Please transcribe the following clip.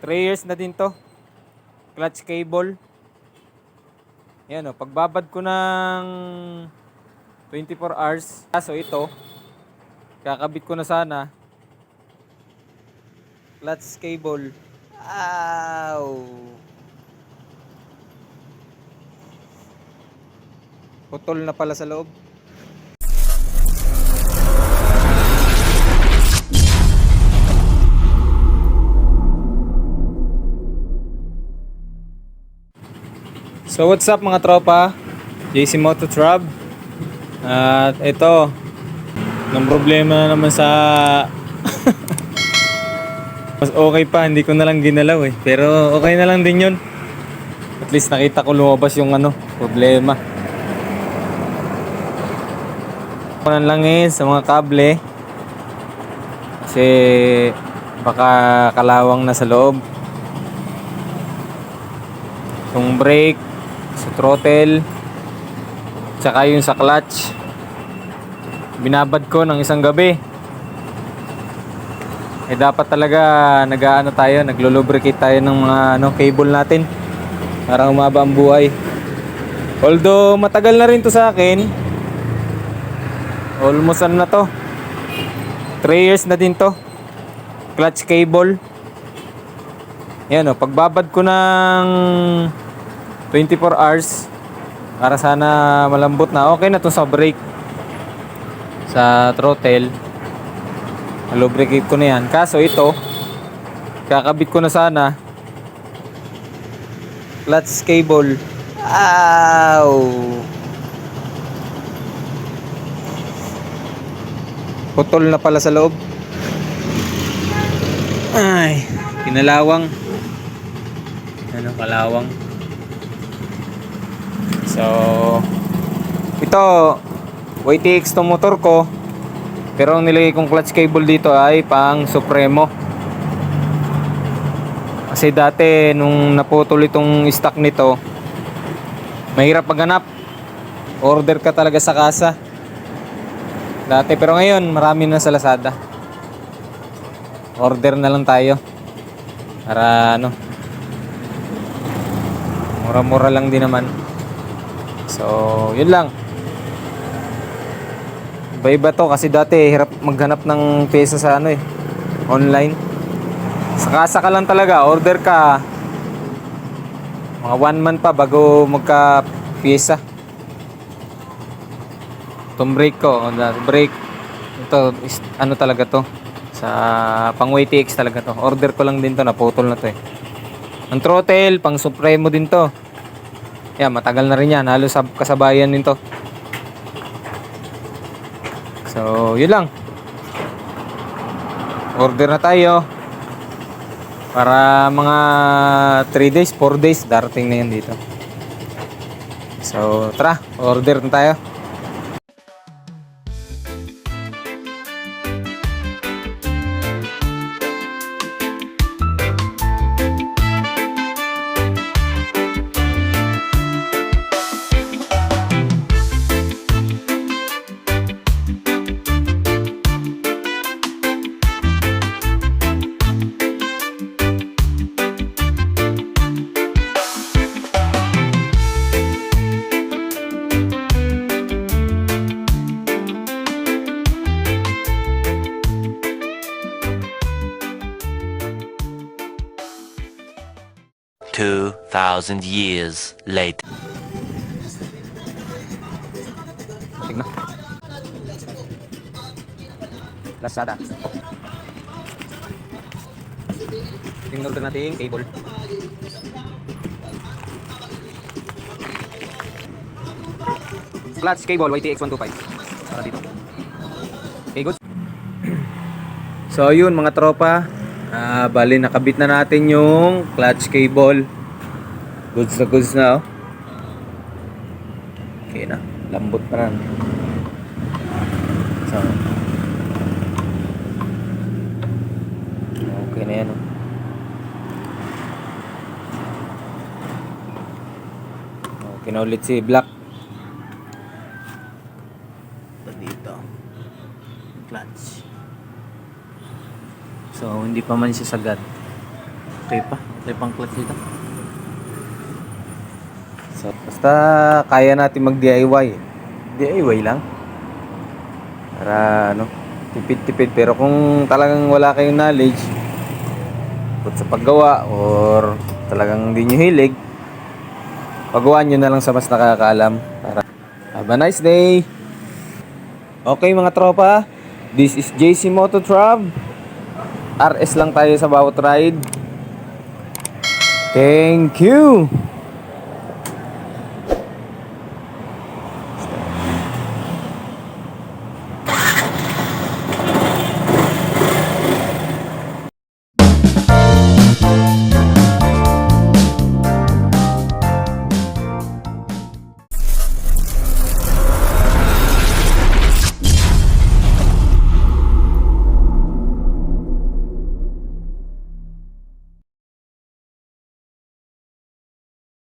3 years na din to. Clutch cable. Yan o, pagbabad ko ng 24 hours. Kaso ito, kakabit ko na sana. Clutch cable. Ow! Putol na pala sa loob. So what's up mga tropa? JC Moto Trab. At ito, ng problema na naman sa mas okay pa, hindi ko na lang ginalaw eh. Pero okay na lang din yun. At least nakita ko lumabas yung problema. Kunan lang sa mga kable. Kasi baka kalawang na sa loob. Yung brake, sa throttle, tsaka yung sa clutch. Binabad ko ng isang gabi. Dapat talaga naglo-lubricate tayo ng mga cable natin para umaba ang buhay. Although matagal na rin to sa akin. Almost na to. 3 years na din to. Clutch cable. Yan o, pagbabad ko ng 24 hours para sana malambot na. Okay na to sa brake, sa throttle. Lubricate ko na yan. Kaso ito, kakabit ko na sana clutch cable. Ow! Putol na pala sa loob. Ay, kinalawang. Kalawang. So, ito, YTX to motor ko. Pero ang nilagay kong clutch cable dito ay pang Supremo. Kasi dati, nung naputol itong stock nito, mahirap maghanap. Order ka talaga sa kasa. Dati, pero ngayon, marami na sa Lazada. Order na lang tayo. Para mura-mura lang din naman. So, yun lang. Iba-iba to kasi dati hirap maghanap ng pyesa sa online. Sa kasa ka lang talaga, order ka. Mga 1 month pa bago magka-pyesa. Itong brake ko, brake. Ito, talaga to. Sa pang YTX talaga to. Order ko lang din to, naputol na to eh. Ang throttle, pang Supremo din to. Yan, matagal na rin yan. Halos kasabayan din to. So, yun lang. Order na tayo. Para mga 3 days, 4 days, darating na yan dito. So, tara, order na tayo. Thousand years later. Tingnan. Lazada. Tingnan order natin cable. Clutch cable YTX 125. Para dito. Okay, good. So yun mga tropa, bali nakabit na natin yung clutch cable. Goods na oh. Okay na, lambot pa rin. So, okay na yan oh. Okay na ulit si Black. Dito clutch. So hindi pa man siya sagad. Okay pa. May pang clutch dito. So, basta kaya natin mag-DIY. DIY lang. Para ano, tipid-tipid. Pero kung talagang wala kayong knowledge tungkol sa paggawa or talagang hindi nyo hilig, pagawaan nyo na lang sa mas nakakaalam. Para have a nice day! Okay mga tropa, this is JC Mototrav. RS lang tayo sa bawat ride. Thank you!